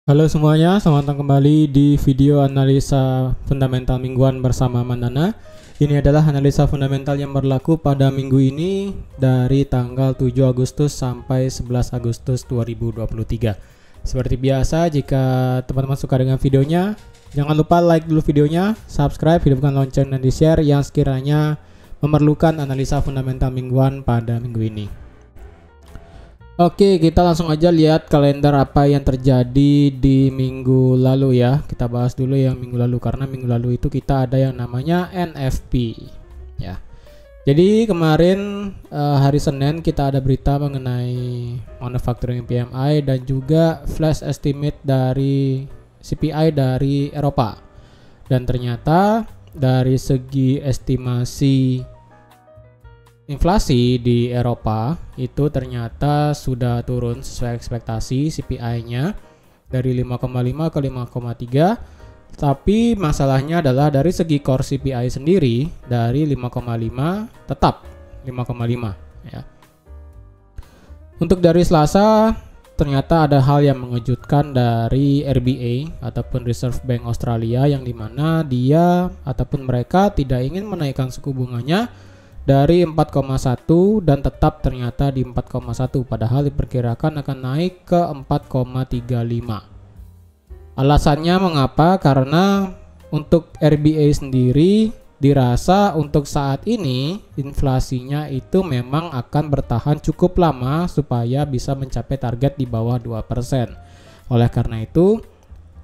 Halo semuanya, selamat datang kembali di video analisa fundamental mingguan bersama Mandana. Ini adalah analisa fundamental yang berlaku pada minggu ini dari tanggal 7 Agustus sampai 11 Agustus 2023. Seperti biasa, jika teman-teman suka dengan videonya, jangan lupa like dulu videonya, subscribe, hidupkan lonceng dan di-share yang sekiranya memerlukan analisa fundamental mingguan pada minggu ini. Oke, kita langsung aja lihat kalender apa yang terjadi di minggu lalu ya. Kita bahas dulu yang minggu lalu karena minggu lalu itu kita ada yang namanya NFP ya. Jadi kemarin hari Senin kita ada berita mengenai manufacturing PMI dan juga flash estimate dari CPI dari Eropa. Dan ternyata dari segi estimasi inflasi di Eropa itu ternyata sudah turun sesuai ekspektasi CPI-nya dari 5,5 ke 5,3. Tapi masalahnya adalah dari segi core CPI sendiri dari 5,5 tetap 5,5 ya. Untuk dari Selasa ternyata ada hal yang mengejutkan dari RBA ataupun Reserve Bank Australia yang dimana dia ataupun mereka tidak ingin menaikkan suku bunganya dari 4,1 dan tetap ternyata di 4,1 padahal diperkirakan akan naik ke 4,35. Alasannya mengapa? Karena untuk RBA sendiri dirasa untuk saat ini inflasinya itu memang akan bertahan cukup lama supaya bisa mencapai target di bawah 2%. Oleh karena itu,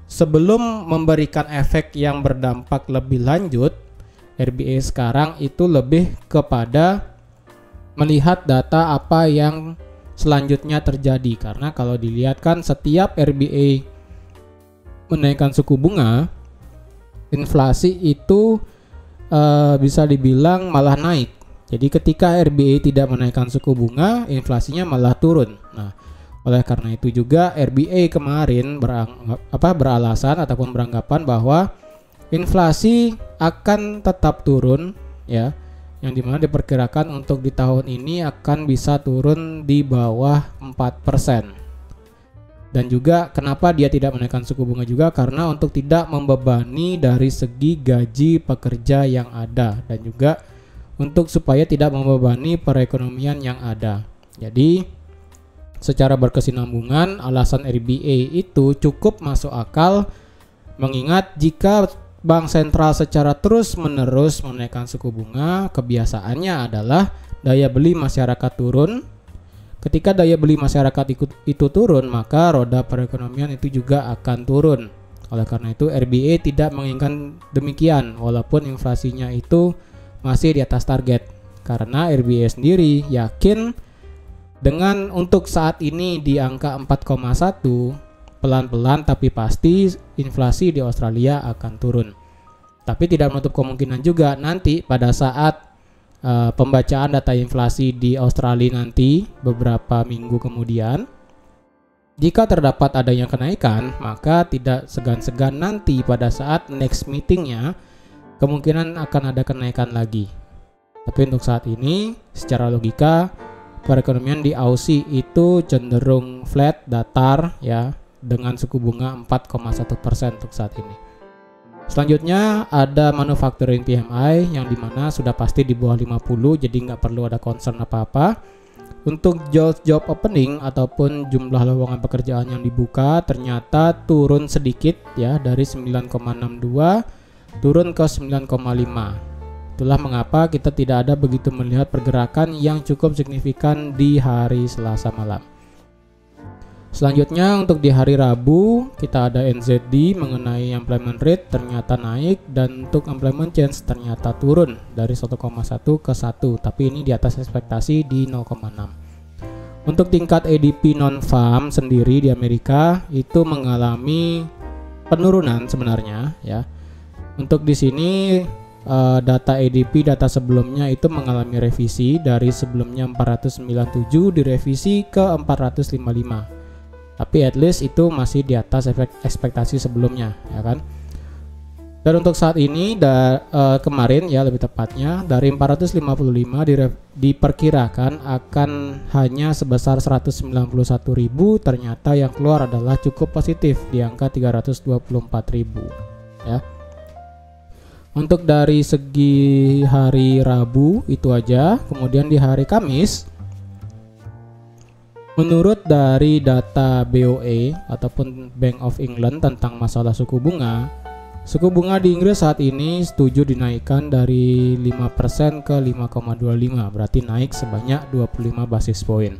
sebelum memberikan efek yang berdampak lebih lanjut, RBA sekarang itu lebih kepada melihat data apa yang selanjutnya terjadi. Karena kalau dilihat kan setiap RBA menaikkan suku bunga, inflasi itu bisa dibilang malah naik. Jadi ketika RBA tidak menaikkan suku bunga, inflasinya malah turun. Nah, oleh karena itu juga RBA kemarin beralasan ataupun beranggapan bahwa inflasi akan tetap turun ya, yang dimana diperkirakan untuk di tahun ini akan bisa turun di bawah 4%. Dan juga kenapa dia tidak menaikkan suku bunga juga karena untuk tidak membebani dari segi gaji pekerja yang ada dan juga untuk supaya tidak membebani perekonomian yang ada. Jadi secara berkesinambungan alasan RBA itu cukup masuk akal, mengingat jika Bank sentral secara terus-menerus menaikkan suku bunga, kebiasaannya adalah daya beli masyarakat turun. Ketika daya beli masyarakat itu turun, maka roda perekonomian itu juga akan turun. Oleh karena itu, RBA tidak menginginkan demikian, walaupun inflasinya itu masih di atas target. Karena RBA sendiri yakin dengan untuk saat ini di angka 4,1, pelan-pelan tapi pasti inflasi di Australia akan turun. Tapi tidak menutup kemungkinan juga nanti pada saat pembacaan data inflasi di Australia nanti beberapa minggu kemudian, jika terdapat adanya kenaikan, maka tidak segan-segan nanti pada saat next meetingnya kemungkinan akan ada kenaikan lagi. Tapi untuk saat ini secara logika perekonomian di Aussie itu cenderung flat, datar ya, dengan suku bunga 4,1% untuk saat ini. Selanjutnya ada manufacturing PMI yang dimana sudah pasti di bawah 50, jadi nggak perlu ada concern apa-apa. Untuk job opening ataupun jumlah lowongan pekerjaan yang dibuka ternyata turun sedikit ya, dari 9,62 turun ke 9,5. Itulah mengapa kita tidak ada begitu melihat pergerakan yang cukup signifikan di hari Selasa malam. Selanjutnya untuk di hari Rabu kita ada NZD mengenai employment rate ternyata naik dan untuk employment change ternyata turun dari 1,1 ke 1, tapi ini di atas ekspektasi di 0,6. Untuk tingkat ADP non-farm sendiri di Amerika itu mengalami penurunan sebenarnya ya. Untuk di sini data ADP data sebelumnya itu mengalami revisi dari sebelumnya 497 direvisi ke 455. Tapi at least itu masih di atas ekspektasi sebelumnya ya kan. Dan untuk saat ini kemarin ya lebih tepatnya dari 455 diperkirakan akan hanya sebesar 191.000, ternyata yang keluar adalah cukup positif di angka 324.000 ya. Untuk dari segi hari Rabu itu aja. Kemudian di hari Kamis, menurut dari data BOE ataupun Bank of England tentang masalah suku bunga di Inggris saat ini setuju dinaikkan dari 5% ke 5,25, berarti naik sebanyak 25 basis point.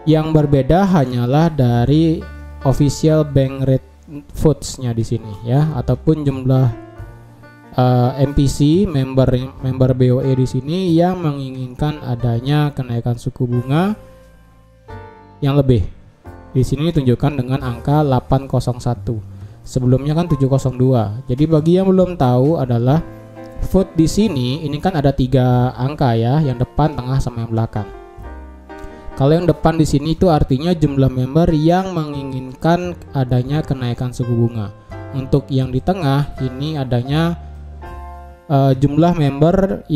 Yang berbeda hanyalah dari official bank rate funds-nya di sini ya, ataupun jumlah MPC member BOE di sini yang menginginkan adanya kenaikan suku bunga yang lebih. Di sini ditunjukkan dengan angka 801. Sebelumnya kan 702. Jadi bagi yang belum tahu adalah vote di sini ini kan ada 3 angka ya, yang depan, tengah sama yang belakang. Kalau yang depan di sini itu artinya jumlah member yang menginginkan adanya kenaikan suku bunga. Untuk yang di tengah ini adanya jumlah member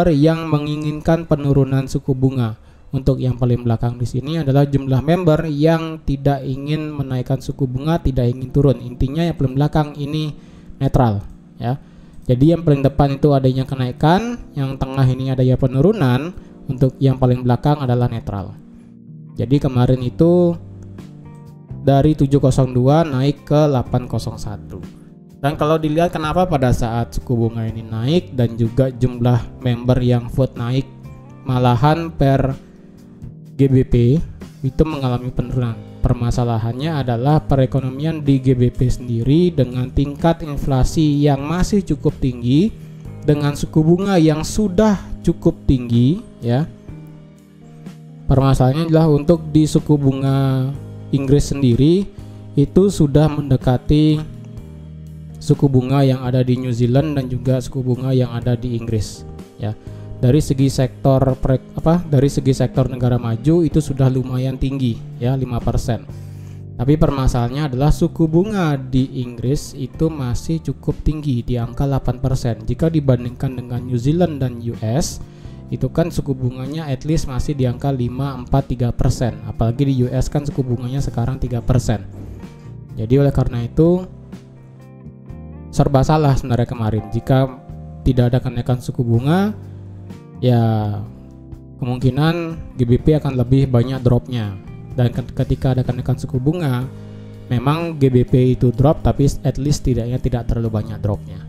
yang menginginkan penurunan suku bunga. Untuk yang paling belakang di sini adalah jumlah member yang tidak ingin menaikkan suku bunga, tidak ingin turun. Intinya yang paling belakang ini netral ya. Jadi yang paling depan itu adanya kenaikan, yang tengah ini adanya penurunan, untuk yang paling belakang adalah netral. Jadi kemarin itu dari 702 naik ke 801. Dan kalau dilihat kenapa pada saat suku bunga ini naik dan juga jumlah member yang vote naik, malahan per GBP itu mengalami penurunan. Permasalahannya adalah perekonomian di GBP sendiri dengan tingkat inflasi yang masih cukup tinggi, dengan suku bunga yang sudah cukup tinggi ya. Permasalahannya adalah untuk di suku bunga Inggris sendiri itu sudah mendekati suku bunga yang ada di New Zealand dan juga suku bunga yang ada di Inggris ya. Dari segi sektor negara maju itu sudah lumayan tinggi ya, 5%. Tapi permasalahannya adalah suku bunga di Inggris itu masih cukup tinggi di angka 8%. Jika dibandingkan dengan New Zealand dan US, itu kan suku bunganya at least masih di angka 5,43%. Apalagi di US kan suku bunganya sekarang 3%. Jadi oleh karena itu serba salah sebenarnya kemarin. Jika tidak ada kenaikan suku bunga, ya kemungkinan GBP akan lebih banyak dropnya. Dan ketika ada kenaikan suku bunga, memang GBP itu drop, tapi at least tidaknya tidak terlalu banyak dropnya.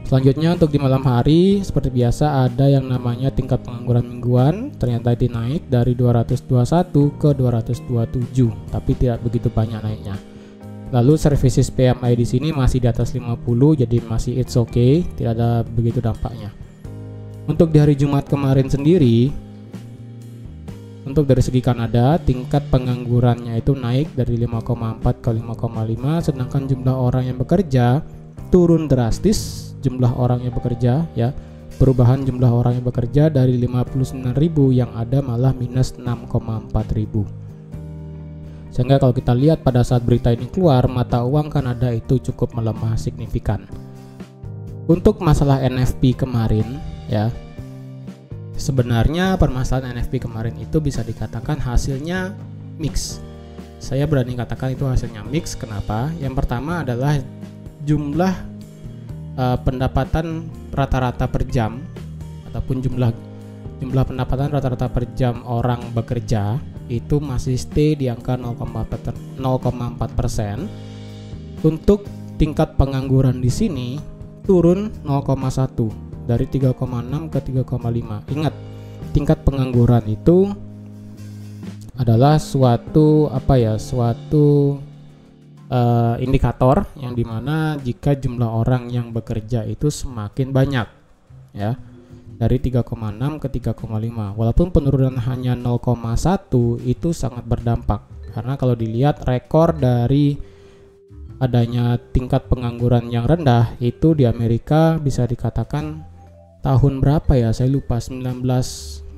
Selanjutnya untuk di malam hari, seperti biasa ada yang namanya tingkat pengangguran mingguan. Ternyata itu naik dari 221 ke 227, tapi tidak begitu banyak naiknya. Lalu services PMI di sini masih di atas 50, jadi masih it's okay, tidak ada begitu dampaknya. Untuk di hari Jumat kemarin sendiri, untuk dari segi Kanada, tingkat penganggurannya itu naik dari 5,4 ke 5,5, sedangkan jumlah orang yang bekerja turun drastis. Jumlah orang yang bekerja ya, perubahan jumlah orang yang bekerja dari 59.000 yang ada malah minus 6,4.000. Sehingga kalau kita lihat pada saat berita ini keluar, mata uang Kanada itu cukup melemah signifikan. Untuk masalah NFP kemarin ya, sebenarnya permasalahan NFP kemarin itu bisa dikatakan hasilnya mix. Saya berani katakan itu hasilnya mix. Kenapa? Yang pertama adalah jumlah pendapatan rata-rata per jam ataupun jumlah pendapatan rata-rata per jam orang bekerja itu masih stay di angka 0,4%. Untuk tingkat pengangguran di sini turun 0,1 dari 3,6 ke 3,5. Ingat, tingkat pengangguran itu adalah suatu indikator yang dimana jika jumlah orang yang bekerja itu semakin banyak ya, dari 3,6 ke 3,5. Walaupun penurunan hanya 0,1 itu sangat berdampak, karena kalau dilihat rekor dari adanya tingkat pengangguran yang rendah itu di Amerika bisa dikatakan tahun berapa ya, saya lupa, 19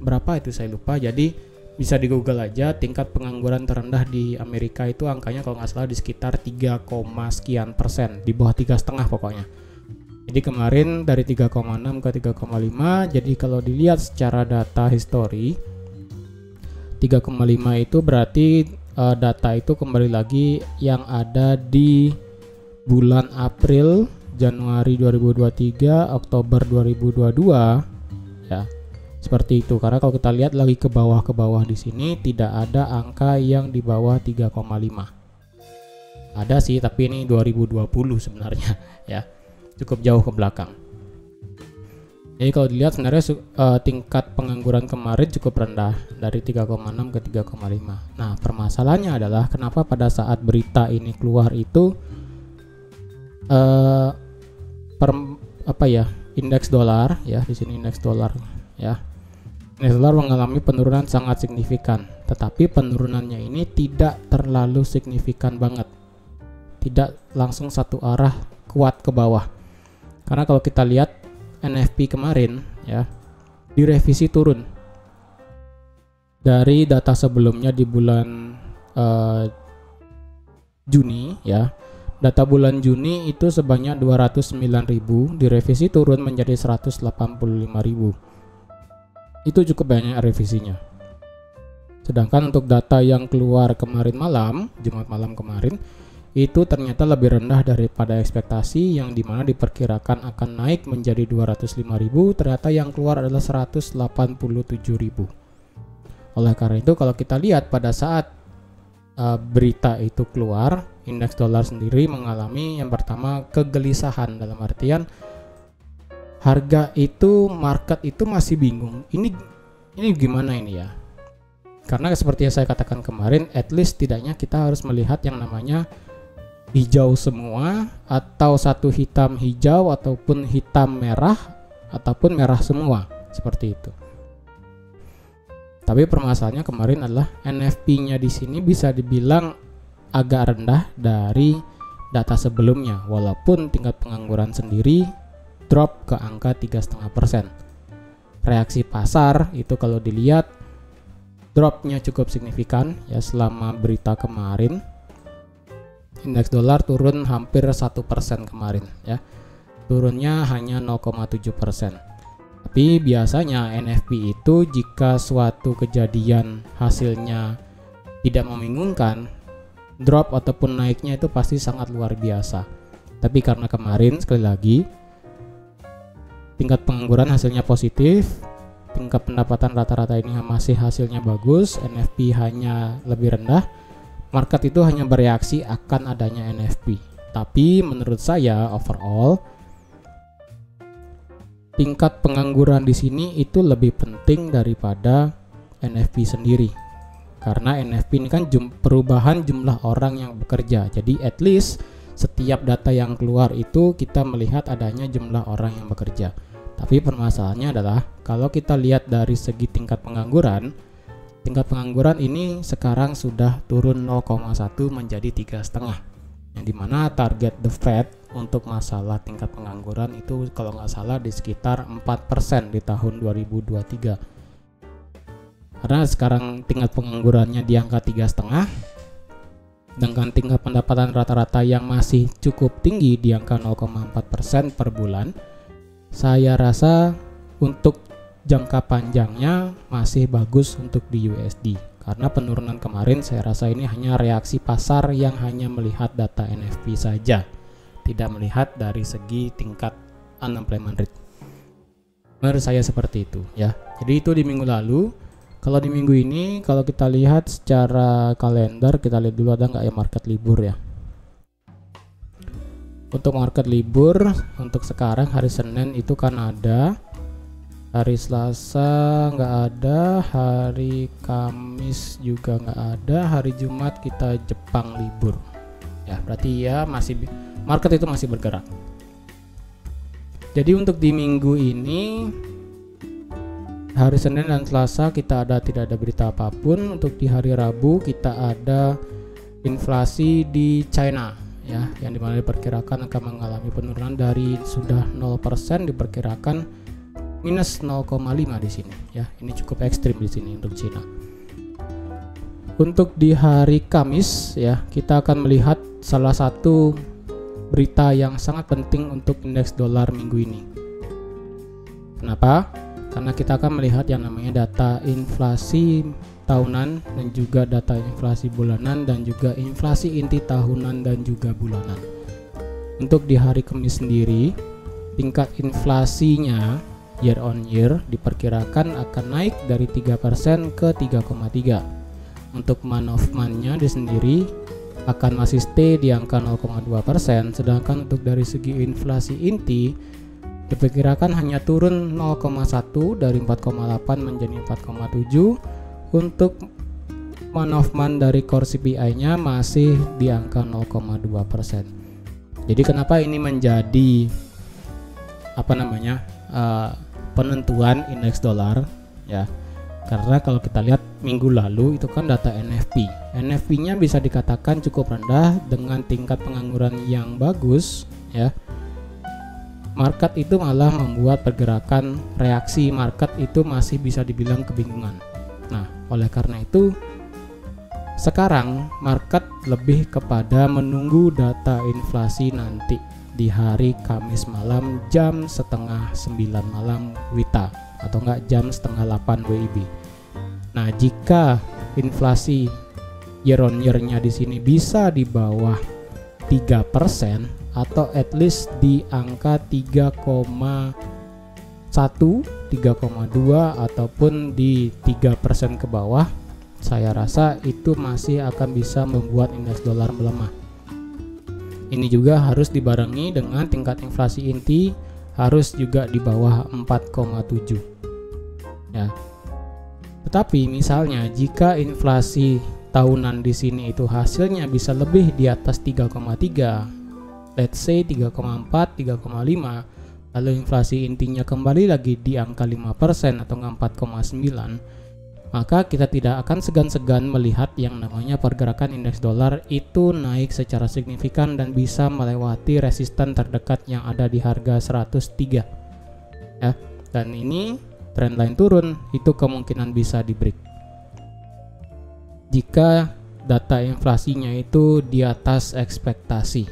berapa itu saya lupa. Jadi bisa di Google aja, tingkat pengangguran terendah di Amerika itu angkanya kalau nggak salah di sekitar 3, sekian persen, di bawah 3,5 pokoknya. Jadi kemarin dari 3,6 ke 3,5. Jadi kalau dilihat secara data history 3,5 itu berarti data itu kembali lagi yang ada di bulan April, Januari 2023, Oktober 2022 ya. Seperti itu. Karena kalau kita lihat lagi ke bawah di sini tidak ada angka yang di bawah 3,5. Ada sih, tapi ini 2020 sebenarnya ya. Cukup jauh ke belakang. Jadi kalau dilihat sebenarnya tingkat pengangguran kemarin cukup rendah dari 3,6 ke 3,5. Nah, permasalahannya adalah kenapa pada saat berita ini keluar itu indeks dolar ya, di sini indeks dolar ya. Indeks dolar mengalami penurunan sangat signifikan, tetapi penurunannya ini tidak terlalu signifikan banget. Tidak langsung satu arah kuat ke bawah. Karena kalau kita lihat NFP kemarin ya direvisi turun dari data sebelumnya di bulan Juni ya. Data bulan Juni itu sebanyak 209.000, direvisi turun menjadi 185.000. Itu cukup banyak revisinya. Sedangkan untuk data yang keluar kemarin malam, Jumat malam kemarin, itu ternyata lebih rendah daripada ekspektasi yang dimana diperkirakan akan naik menjadi 205.000, ternyata yang keluar adalah 187.000. Oleh karena itu kalau kita lihat pada saat berita itu keluar, indeks dolar sendiri mengalami yang pertama kegelisahan, dalam artian harga itu, market itu masih bingung. Ini gimana ini ya? Karena seperti yang saya katakan kemarin, at least tidaknya kita harus melihat yang namanya hijau semua, atau satu hitam hijau, ataupun hitam merah, ataupun merah semua, seperti itu. Tapi permasalahannya kemarin adalah NFP-nya di sini bisa dibilang agak rendah dari data sebelumnya, walaupun tingkat pengangguran sendiri drop ke angka 3,5%. Reaksi pasar itu kalau dilihat dropnya cukup signifikan ya selama berita kemarin. Indeks dolar turun hampir 1% kemarin ya. Turunnya hanya 0,7%. Tapi biasanya NFP itu jika suatu kejadian hasilnya tidak membingungkan, drop ataupun naiknya itu pasti sangat luar biasa. Tapi karena kemarin sekali lagi tingkat pengangguran hasilnya positif, tingkat pendapatan rata-rata ini masih hasilnya bagus, NFP hanya lebih rendah, market itu hanya bereaksi akan adanya NFP. Tapi menurut saya overall tingkat pengangguran di sini itu lebih penting daripada NFP sendiri. Karena NFP ini kan perubahan jumlah orang yang bekerja. Jadi at least setiap data yang keluar itu kita melihat adanya jumlah orang yang bekerja. Tapi permasalahannya adalah kalau kita lihat dari segi tingkat pengangguran ini sekarang sudah turun 0,1 menjadi 3,5. Yang dimana target The Fed untuk masalah tingkat pengangguran itu kalau nggak salah di sekitar 4% di tahun 2023. Karena sekarang tingkat penganggurannya di angka 3,5, dengan tingkat pendapatan rata-rata yang masih cukup tinggi di angka 0,4% per bulan, saya rasa untuk jangka panjangnya masih bagus untuk di USD. Karena penurunan kemarin saya rasa ini hanya reaksi pasar yang hanya melihat data NFP saja, tidak melihat dari segi tingkat unemployment rate. Menurut saya seperti itu ya. Jadi itu di minggu lalu. Kalau di minggu ini, kalau kita lihat secara kalender, kita lihat dulu ada nggak ya market libur ya. Untuk market libur, untuk sekarang hari Senin itu kan ada, hari Selasa nggak ada, hari Kamis juga nggak ada, hari Jumat kita Jepang libur. Ya berarti ya masih market itu masih bergerak. Jadi untuk di minggu ini, hari Senin dan Selasa kita tidak ada berita apapun. Untuk di hari Rabu kita ada inflasi di China ya, yang dimana diperkirakan akan mengalami penurunan dari sudah 0% diperkirakan minus 0,5 di sini ya. Ini cukup ekstrim di sini untuk China. Untuk di hari Kamis ya, kita akan melihat salah satu berita yang sangat penting untuk indeks dolar minggu ini. Kenapa? Karena kita akan melihat yang namanya data inflasi tahunan dan juga data inflasi bulanan dan juga inflasi inti tahunan dan juga bulanan. Untuk di hari Kamis sendiri, tingkat inflasinya year on year diperkirakan akan naik dari 3% ke 3,3. Untuk month of month-nya sendiri akan masih stay di angka 0,2%, sedangkan untuk dari segi inflasi inti diperkirakan hanya turun 0,1 dari 4,8 menjadi 4,7. Untuk month of month dari core CPI-nya masih di angka 0,2%. Jadi kenapa ini menjadi penentuan indeks dolar ya? Karena kalau kita lihat minggu lalu itu kan data NFP. NFP-nya bisa dikatakan cukup rendah dengan tingkat pengangguran yang bagus ya. Market itu malah membuat pergerakan reaksi market itu masih bisa dibilang kebingungan. Nah, oleh karena itu sekarang market lebih kepada menunggu data inflasi nanti di hari Kamis malam jam setengah 9 malam WITA atau enggak jam setengah 8 WIB. Nah, jika inflasi year on year-nya di sini bisa di bawah 3% atau at least di angka 3,1, 3,2 ataupun di 3% ke bawah, saya rasa itu masih akan bisa membuat indeks dolar melemah. Ini juga harus dibarengi dengan tingkat inflasi inti harus juga di bawah 4,7 ya. Tetapi misalnya jika inflasi tahunan di sini itu hasilnya bisa lebih di atas 3,3, let's say 3,4, 3,5, lalu inflasi intinya kembali lagi di angka 5% atau 4,9, maka kita tidak akan segan-segan melihat yang namanya pergerakan indeks dolar itu naik secara signifikan dan bisa melewati resisten terdekat yang ada di harga 103 ya. Dan ini trendline turun itu kemungkinan bisa di break jika data inflasinya itu di atas ekspektasi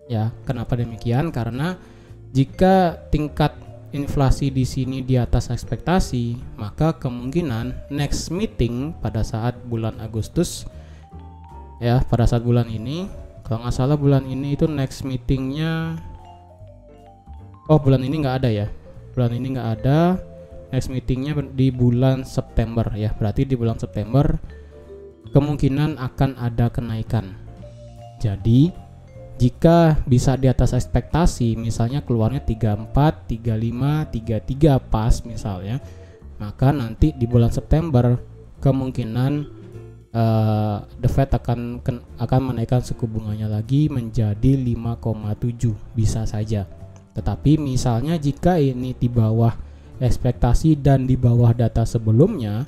ya. Kenapa demikian? Karena jika tingkat inflasi di sini di atas ekspektasi, maka kemungkinan next meeting pada saat bulan Agustus ya, pada saat bulan ini, kalau nggak salah bulan ini itu next meetingnya, bulan ini nggak ada ya, bulan ini nggak ada. Next meetingnya di bulan September ya, berarti di bulan September kemungkinan akan ada kenaikan. Jadi jika bisa di atas ekspektasi, misalnya keluarnya 34, 35, 33 pas misalnya, maka nanti di bulan September kemungkinan The Fed akan menaikkan suku bunganya lagi menjadi 5,7 bisa saja. Tetapi misalnya jika ini di bawah ekspektasi dan di bawah data sebelumnya,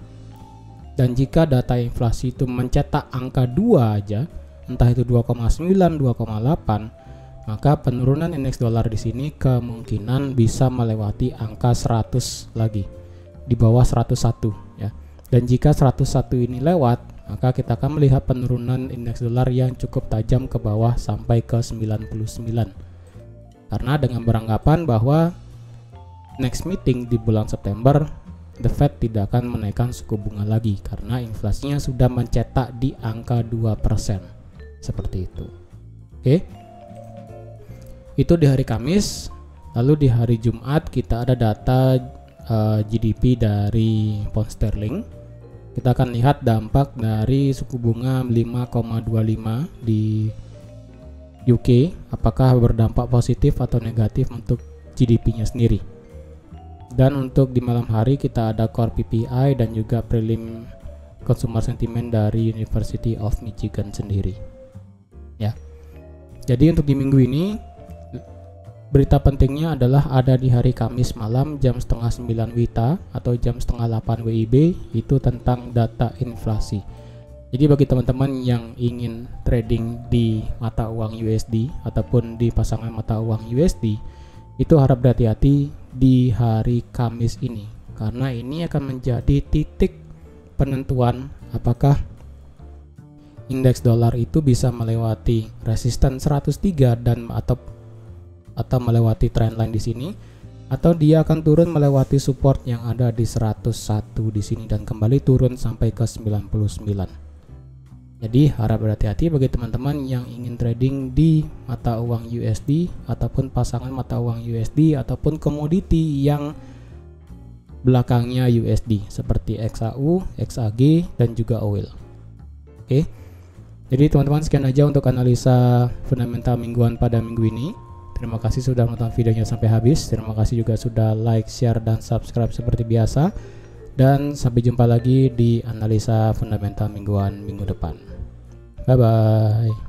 dan jika data inflasi itu mencetak angka 2 aja, entah itu 2,9, 2,8, maka penurunan indeks dolar di sini kemungkinan bisa melewati angka 100 lagi, di bawah 101 ya. Dan jika 101 ini lewat, maka kita akan melihat penurunan indeks dolar yang cukup tajam ke bawah sampai ke 99. Karena dengan beranggapan bahwa next meeting di bulan September, The Fed tidak akan menaikkan suku bunga lagi karena inflasinya sudah mencetak di angka 2%. Seperti itu. Oke. Itu di hari Kamis. Lalu di hari Jumat kita ada data GDP dari pound sterling. Kita akan lihat dampak dari suku bunga 5,25 di UK, apakah berdampak positif atau negatif untuk GDP-nya sendiri. Dan untuk di malam hari kita ada core PPI dan juga prelim consumer sentiment dari University of Michigan sendiri. Ya. Jadi untuk di minggu ini berita pentingnya adalah ada di hari Kamis malam jam setengah 9 WITA atau jam setengah 8 WIB, itu tentang data inflasi. Jadi bagi teman-teman yang ingin trading di mata uang USD ataupun di pasangan mata uang USD, itu harap berhati-hati di hari Kamis ini, karena ini akan menjadi titik penentuan apakah indeks dolar itu bisa melewati resisten 103 dan atau melewati trendline di sini, atau dia akan turun melewati support yang ada di 101 di sini dan kembali turun sampai ke 99. Jadi harap berhati-hati bagi teman-teman yang ingin trading di mata uang USD ataupun pasangan mata uang USD ataupun komoditi yang belakangnya USD seperti XAU, XAG dan juga oil. Oke. Jadi teman-teman, sekian aja untuk analisa fundamental mingguan pada minggu ini. Terima kasih sudah menonton videonya sampai habis. Terima kasih juga sudah like, share dan subscribe seperti biasa. Dan sampai jumpa lagi di analisa fundamental mingguan minggu depan. Bye bye.